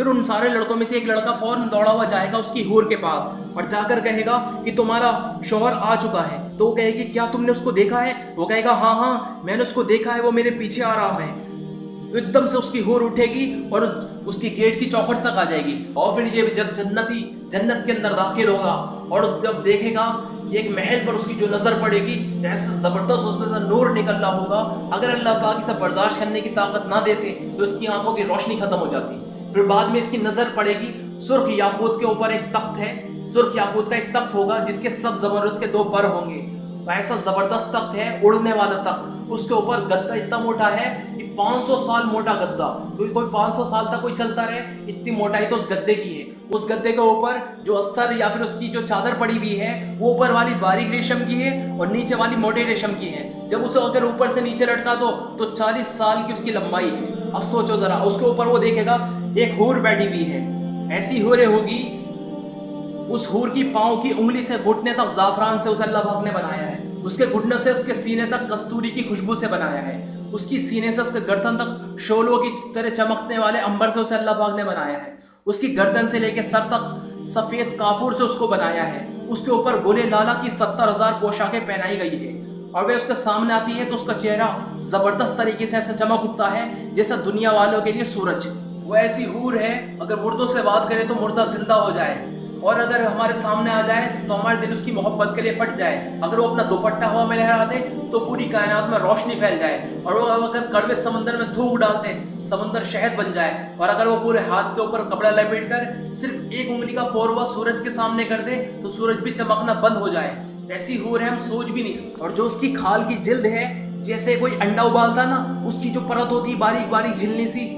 پھر ان سارے لڑکوں میں سے ایک لڑکا فوراً دوڑا ہوا جائے گا اس کی حور کے پاس اور جا کر کہے گا کہ تمہارا شوہر آ چکا ہے. تو وہ کہے گی کیا تم نے اس کو دیکھا ہے؟ وہ کہے گا ہاں ہاں میں نے اس کو دیکھا ہے, وہ میرے پیچھے آ رہا ہے. ایک دم سے اس کی حور اٹھے گی اور اس کی گیٹ کی چوکھٹ تک آ جائے گی. اور پھر یہ جب جنتی جنت کے اندر داخل ہوگا اور جب دیکھے گا ایک محل پر اس کی جو نظر پڑے گی ایسے زبردست اس میں سے نور نکل رہا ہوگا, اگر اللہ پاک اسے برداشت کرنے کی طاقت نہ دیتے تو اس کی آنکھوں کی روشنی ختم ہو جاتی. پھر بعد میں اس کی نظر پڑے گی سرخ یاقوت کے اوپر ایک تخت ہے, سرخ یاقوت کا ایک تخت ہوگا جس کے سب زمرد کے 2 پر ہوں گے. ایسا زبردست تخت ہے, اڑنے والا تخت, اس کے اوپر گدا اتنا موٹا ہے کہ 500 سال موٹا گدا, کوئی 500 سال تک کوئی چلتا رہے اتنی موٹائی تو اس گدے کی ہے. اس گدے کے اوپر جو استر یا پھر اس کی جو چادر پڑی ہوئی ہے وہ اوپر والی باریک ریشم کی ہے اور نیچے والی موٹے ریشم کی ہے. جب اسے اگر اوپر سے نیچے لٹکا تو 40 سال کی اس کی لمبائی ہے. اب سوچو ذرا, اس کے اوپر وہ دیکھے گا ایک حور بیٹھی ہوئی ہے, ایسی حوریں ہوگی, اس حور کی پاؤں کی انگلی سے گھٹنے تک زعفران سے اسے اللہ پاک نے بنایا ہے, اس کے گھٹنے سے اس کے سینے تک کستوری کی خوشبو سے بنایا ہے, اس کی سینے سے اس کے گردن تک شولوں کی طرح چمکنے والے عنبر سے اسے اللہ پاک نے بنایا ہے, اس کی گردن سے لے کے سر تک سفید کافور سے اس کو بنایا ہے, اس کے اوپر گلے لالا کی 70,000 پوشاکیں پہنائی گئی ہے. اور وہ اس کے سامنے آتی ہے تو اس کا چہرہ زبردست طریقے سے ایسا چمک اٹھتا ہے جیسا دنیا والوں کے لیے سورج. وہ ایسی حور ہے اگر مردوں سے بات کرے تو مردہ زندہ ہو جائے, اور اگر ہمارے سامنے آ جائے تو ہمارے دل اس کی محبت کے لیے پھٹ جائے. اگر وہ اپنا دوپٹہ ہوا میں لہرا دے تو پوری کائنات میں روشنی پھیل جائے, اور وہ اگر کڑوے سمندر میں تھوک ڈالتے سمندر شہد بن جائے, اور اگر وہ پورے ہاتھ کے اوپر کپڑا لپیٹ کر صرف ایک انگلی کا پوروا سورج کے سامنے کر دے تو سورج بھی چمکنا بند ہو جائے. ایسی حور ہے ہم سوچ بھی نہیں سکتے. اور جو اس کی کھال کی جلد ہے جیسے کوئی انڈا ابالتا نا, اس کی جو پرت ہوتی باریک باریک جھلنی سی,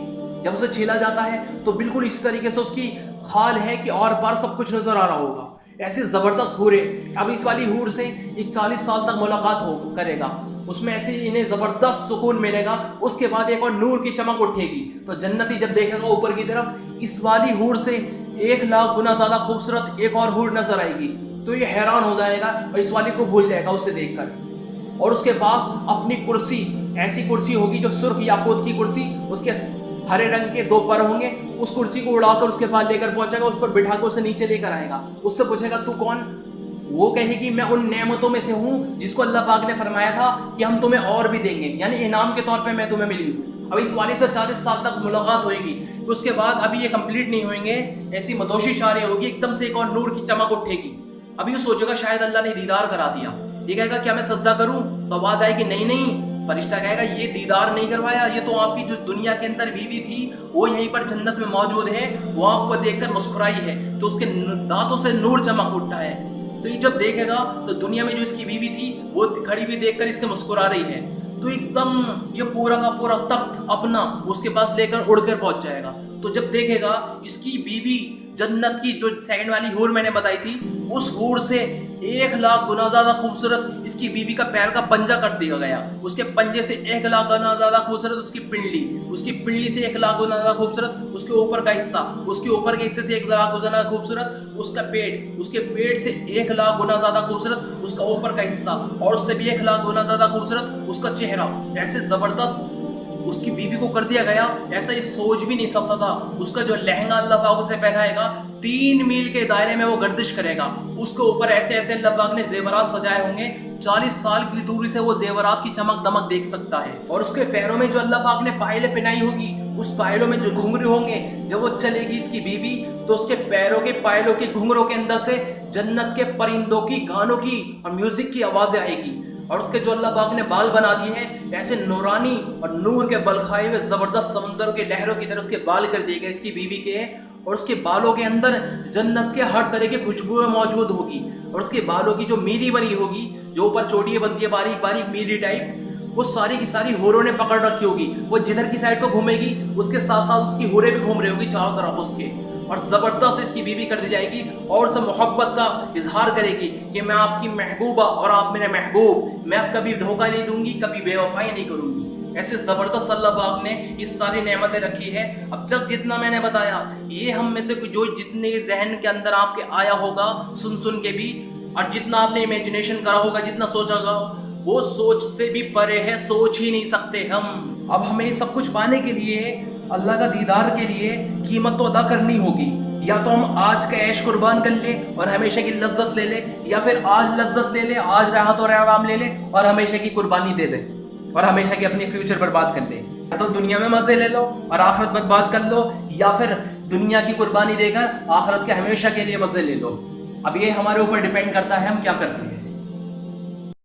جب اسے چھیلا جاتا ہے تو بالکل اس طریقے سے اس کی کھال ہے کہ اور پار سب کچھ نظر آ رہا ہوگا. ایسی زبردست حور ہے. اب اس والی حور سے یہ 40 سال تک ملاقات کرے گا, اس میں ایسے انہیں زبردست سکون ملے گا. اس کے بعد ایک اور نور کی چمک اٹھے گی تو جنتی جب دیکھے گا اوپر کی طرف اس والی حور سے 1,00,000 گنا زیادہ خوبصورت ایک اور حور نظر آئے گی تو یہ حیران ہو جائے گا اور اس والی کو بھول جائے گا اسے دیکھ کر. اور اس کے پاس اپنی کرسی, ایسی کرسی ہوگی جو سرخ یاقوت کی کرسی, اس کے ہرے رنگ کے 2 پر ہوں گے, اس کرسی کو اڑا کر اس کے پاس لے کر پہنچے گا, اس پر بٹھا کر اسے نیچے لے کر آئے گا. اس سے پوچھے گا تو کون؟ وہ کہے گی میں ان نعمتوں میں سے ہوں جس کو اللہ پاک نے فرمایا تھا کہ ہم تمہیں اور بھی دیں گے, یعنی انعام کے طور پہ میں تمہیں ملی ہوں. اب اس والی سے 40 سال تک ملاقات ہوئے گی. اس کے بعد ابھی یہ کمپلیٹ نہیں ہوئیں گے, ایسی مدوشی شاریں ہوگی, ایک دم سے ایک اور نور کی چمک اٹھے گی. ابھی یہ سوچے گا شاید اللہ نے دیدار کرا دیا. یہ کہے گا کیا میں سجدہ کروں؟ تو آواز آئے گی نہیں نہیں. فرشتہ کہے گا یہ دیدار نہیں کروایا, یہ تو آپ کی جو دنیا کے اندر بیوی تھی وہ یہیں پر جنت میں موجود ہے, وہ آپ کو دیکھ کر مسکرائی ہے تو اس کے دانتوں سے نور چمک اٹھا ہے. تو یہ جب دیکھے گا تو دنیا میں جو اس کی بیوی تھی وہ کھڑی بھی دیکھ کر اس کے مسکرا رہی ہے, تو ایک دم یہ پورا کا پورا تخت اپنا اس کے پاس لے کر اڑ کر پہنچ جائے گا. تو جب دیکھے گا اس کی بیوی جنت کی جو سیکنڈ والی حور میں نے بتائی تھی, اس حور سے 1,00,000 گنا زیادہ خوبصورت اس کی بیوی کا پیر کا پنجہ کر دیا گیا. اس کے پنجے سے 1,00,000 گنا زیادہ خوبصورت اس کی پنڈلی, اس کی پنڈلی سے 1,00,000 گنا زیادہ خوبصورت اس کے اوپر کا حصہ, اس کے اوپر کے حصے سے 1,00,000 گنا زیادہ خوبصورت اس کا پیٹ, اس کے پیٹ سے 1,00,000 گنا زیادہ خوبصورت اس کا اوپر کا حصہ, اور اس سے بھی 1,00,000 گنا زیادہ خوبصورت اس کا چہرہ. ایسے زبردست اس کی بیوی کو کر دیا گیا, ایسا یہ سوچ بھی نہیں سکتا تھا. اس کا جو لہنگا اللہ پاک اسے پہنائے گا 3 میل کے دائرے میں وہ گردش کرے گا. اس کے اوپر ایسے ایسے اللہ پاک نے زیورات سجائے ہوں گے, 40 سال کی دوری سے وہ زیورات کی چمک دمک دیکھ سکتا ہے. اور اس کے پیروں میں جو اللہ پاک نے پائلیں پہنائی ہوگی, اس پائلوں میں جو گھنگرو ہوں گے, جب وہ چلے گی اس کی بیوی تو اس کے پیروں کے پائلوں کے گھنگروں کے اندر سے جنت کے پرندوں کی, گانوں کی اور میوزک کی آوازیں آئے گی. اور اس کے جو اللہ پاک نے بال بنا دیے ہیں ایسے نورانی اور نور کے بلخائے ہوئے زبردست سمندر کے لہروں کی طرح اس کے بال کر دیے گئے اس کی بیوی کے. اور اس کے بالوں کے اندر جنت کے ہر طرح کی خوشبوئیں موجود ہوگی. اور اس کے بالوں کی جو میری بنی ہوگی, جو اوپر چوٹیاں بنتی ہے باریک باریک میری ٹائپ, وہ ساری کی ساری ہوروں نے پکڑ رکھی ہوگی. وہ جدھر کی سائڈ کو گھومے گی اس کے ساتھ ساتھ اس کی ہوریں بھی گھوم رہی ہوگی چاروں طرف اس کے. اور زبردست اس کی بیوی کر دی جائے گی اور اسے محبت کا اظہار کرے گی کہ میں آپ کی محبوبہ اور آپ میرے محبوب, میں اب کبھی دھوکہ نہیں دوں گی, کبھی بے وفائی نہیں کروں گی. ایسے زبردست اللہ پاک نے اس ساری نعمتیں رکھی ہے. اب تک جتنا میں نے بتایا یہ ہم میں سے جو جتنے ذہن کے اندر آپ کے آیا ہوگا سن کے بھی, اور جتنا آپ نے امیجنیشن کرا ہوگا, جتنا سوچا ہوگا, وہ سوچ سے بھی پرے ہے, سوچ ہی نہیں سکتے ہم. اب ہمیں یہ سب کچھ پانے کے لیے اللہ کا دیدار کے لیے قیمت تو ادا کرنی ہوگی. یا تو ہم آج کا عیش قربان کر لیں اور ہمیشہ کی لذت لے لیں, یا پھر آج لذت لے لیں, آج راحت اور آرام لے لیں اور ہمیشہ کی قربانی دے دیں اور ہمیشہ کی اپنی فیوچر برباد کر لیں. یا تو دنیا میں مزے لے لو اور آخرت برباد کر لو, یا پھر دنیا کی قربانی دے کر آخرت کے ہمیشہ کے لیے مزے لے لو. اب یہ ہمارے اوپر ڈیپینڈ کرتا ہے ہم کیا کرتے ہیں.